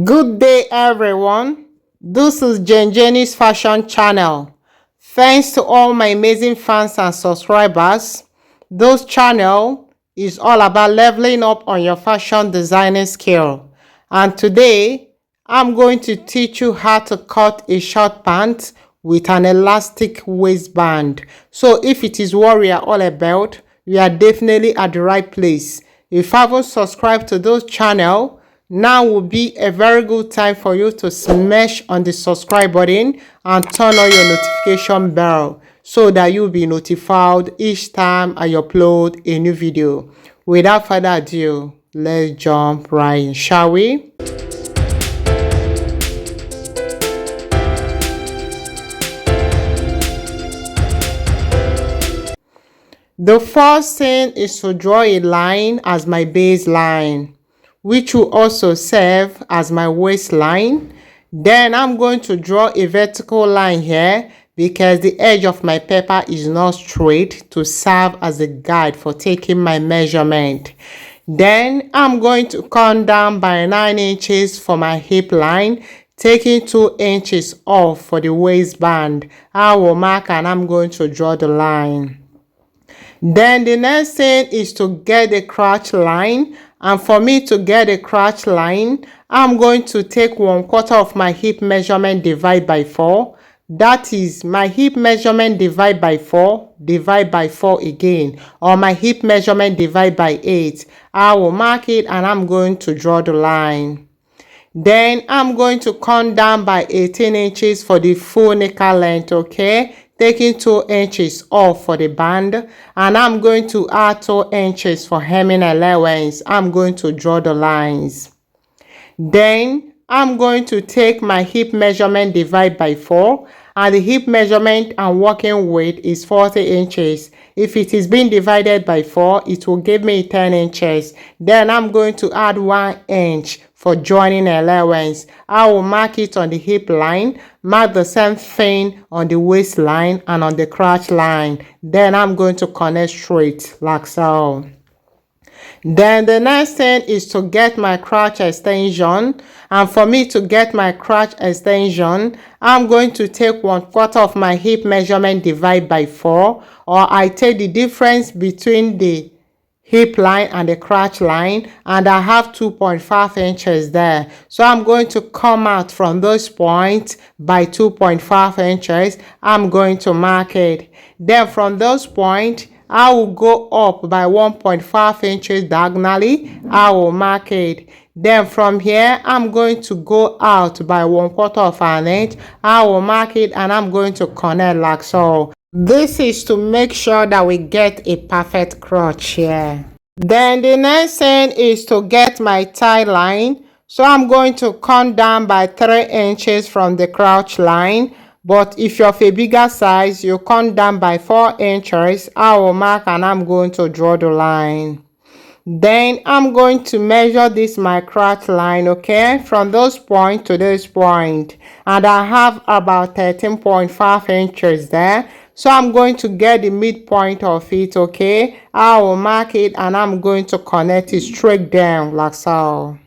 Good day, everyone. This is Jenny's Fashion Channel. Thanks to all my amazing fans and subscribers. This channel is all about leveling up on your fashion designing skill. And today, I'm going to teach you how to cut a short pant with an elastic waistband. So if it is what we are all about, you are definitely at the right place. If you haven't subscribed to this channel, now will be a very good time for you to smash on the subscribe button and turn on your notification bell so that you'll be notified each time I upload a new video. Without further ado, let's jump right in, shall we? The first thing is to draw a line as my baseline, which will also serve as my waistline. Then I'm going to draw a vertical line here because the edge of my paper is not straight, to serve as a guide for taking my measurement. Then I'm going to come down by 9 inches for my hip line, taking 2 inches off for the waistband. I will mark and I'm going to draw the line. Then the next thing is to get the crotch line, and for me to get a crotch line, I'm going to take 1/4 of my hip measurement divide by 4. That is my hip measurement divide by 4 again, or my hip measurement divide by 8. I will mark it and I'm going to draw the line. Then I'm going to come down by 18 inches for the full knicker length, okay? Taking 2 inches off for the band, and I'm going to add 2 inches for hemming allowance. I'm going to draw the lines. Then I'm going to take my hip measurement divide by 4, and the hip measurement I'm working with is 40 inches. If it is being divided by 4, it will give me 10 inches. Then I'm going to add 1 inch for joining allowance. I will mark it on the hip line, mark the same thing on the waistline and on the crotch line. Then I'm going to connect straight like so. Then the next thing is to get my crotch extension, and for me to get my crotch extension, I'm going to take 1/4 of my hip measurement divide by 4, or I take the difference between the hip line and the crotch line, and I have 2.5 inches there. So I'm going to come out from those points by 2.5 inches. I'm going to mark it. Then from those points, I will go up by 1.5 inches diagonally. I will mark it. Then from here, I'm going to go out by 1/4 of an inch. I will mark it and I'm going to connect like so. This is to make sure that we get a perfect crotch here. Then the next thing is to get my tie line. So I'm going to come down by 3 inches from the crotch line. But if you're of a bigger size, you come down by 4 inches. I will mark and I'm going to draw the line. Then I'm going to measure this my crotch line, okay, from this point to this point, and I have about 13.5 inches there. So I'm going to get the midpoint of it, okay. I will mark it and I'm going to connect it straight down like so.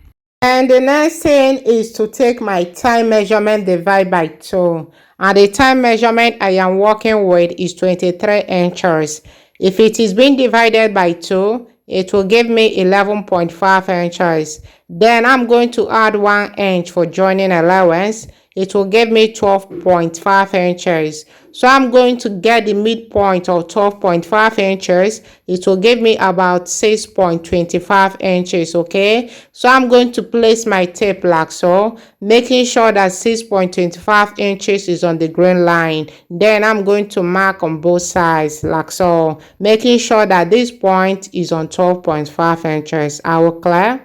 And the next thing is to take my tie measurement divide by 2, and the tie measurement I am working with is 23 inches. If it is being divided by 2, it will give me 11.5 inches. Then I'm going to add 1 inch for joining allowance. It will give me 12.5 inches. So I'm going to get the midpoint of 12.5 inches. It will give me about 6.25 inches, okay? So I'm going to place my tape like so, making sure that 6.25 inches is on the green line. Then I'm going to mark on both sides like so, making sure that this point is on 12.5 inches. Are we clear?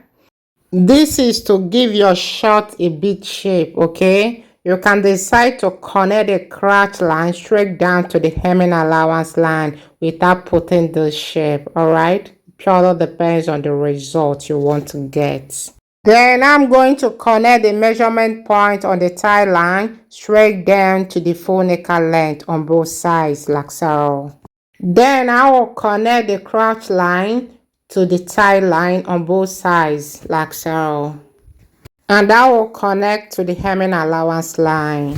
This is to give your short a bit shape, okay? You can decide to connect the crotch line straight down to the hemming allowance line without putting the shape, alright? Purely depends on the result you want to get. Then I'm going to connect the measurement point on the tie line straight down to the full knicker length on both sides like so. Then I will connect the crotch line to the tie line on both sides like so. and that will connect to the hemming allowance line.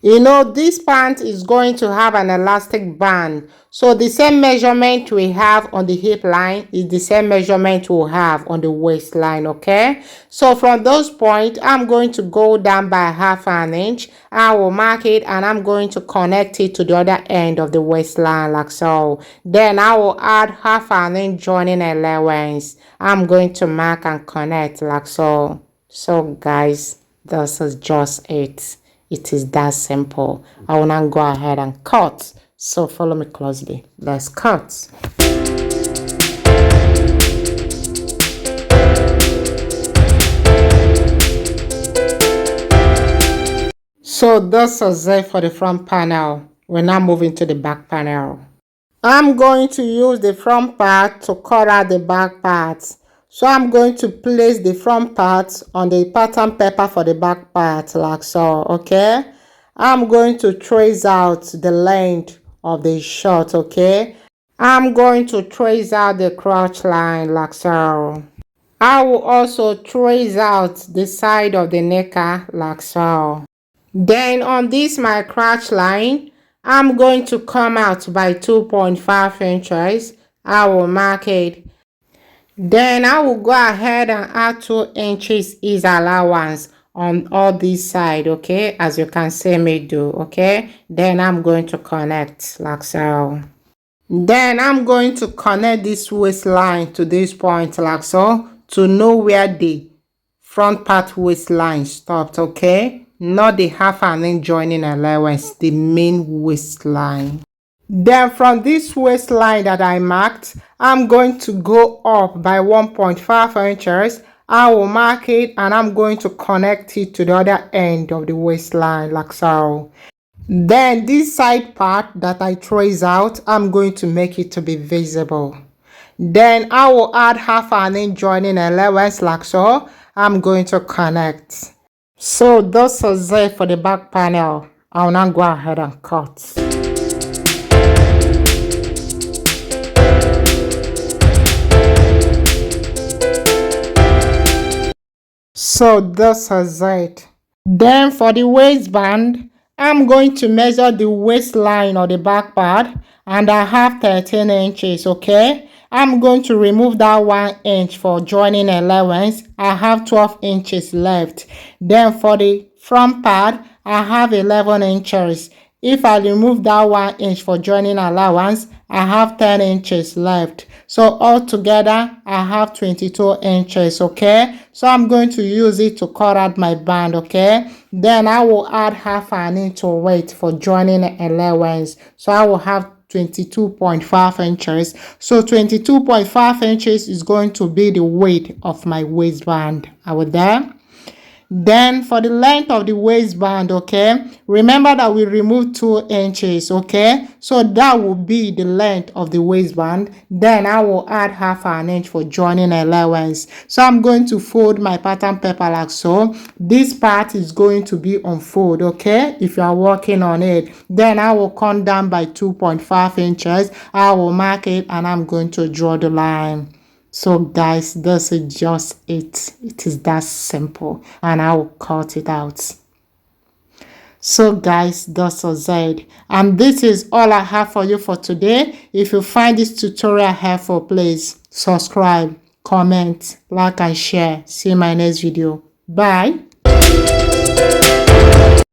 You know, this pant is going to have an elastic band. So the same measurement we have on the hip line is the same measurement we'll have on the waistline, okay? So from those points, I'm going to go down by 1/2 inch. I will mark it and I'm going to connect it to the other end of the waistline like so. Then I will add 1/2 inch joining allowance. I'm going to mark and connect like so. So guys, this is just it. It is that simple. I will now go ahead and cut. So follow me closely. Let's cut. So this is it for the front panel. We're now moving to the back panel. I'm going to use the front part to cut out the back parts. So I'm going to place the front part on the pattern paper for the back part like so, okay? I'm going to trace out the length of the short, okay? I'm going to trace out the crotch line like so. I will also trace out the side of the necker like so. Then on this my crotch line, I'm going to come out by 2.5 inches. I will mark it. Then I will go ahead and add 2 inches ease allowance on all this side, okay, as you can see me do, okay. Then I'm going to connect like so. Then I'm going to connect this waistline to this point like so to know where the front part waistline stopped, okay, not the 1/2 inch joining allowance, the main waistline. Then from this waistline that I marked, I'm going to go up by 1.5 inches. I will mark it and I'm going to connect it to the other end of the waistline like so. Then this side part that I trace out, I'm going to make it to be visible. Then I will add 1/2 inch joining allowance like so. I'm going to connect. So this is it for the back panel. I'll now go ahead and cut. So this is it. Then for the waistband, I'm going to measure the waistline of the back part and I have 13 inches, okay? I'm going to remove that 1 inch for joining allowance. I have 12 inches left. Then for the front part, I have 11 inches. If I remove that 1 inch for joining allowance, I have 10 inches left. So altogether, I have 22 inches, okay? So I'm going to use it to cut out my band, okay? Then I will add 1/2 inch to weight for joining allowance. So I will have 22.5 inches. So 22.5 inches is going to be the weight of my waistband. Are we there? Then for the length of the waistband, okay, remember that we removed 2 inches, okay, so that will be the length of the waistband. Then I will add 1/2 inch for joining allowance. So I'm going to fold my pattern paper like so. This part is going to be on fold, okay, if you are working on it. Then I will come down by 2.5 inches. I will mark it and I'm going to draw the line. So guys, this is just it. It is that simple and I will cut it out. So guys, this is it. And this is all I have for you for today. If you find this tutorial helpful, please subscribe, comment, like and share. See you in my next video. Bye.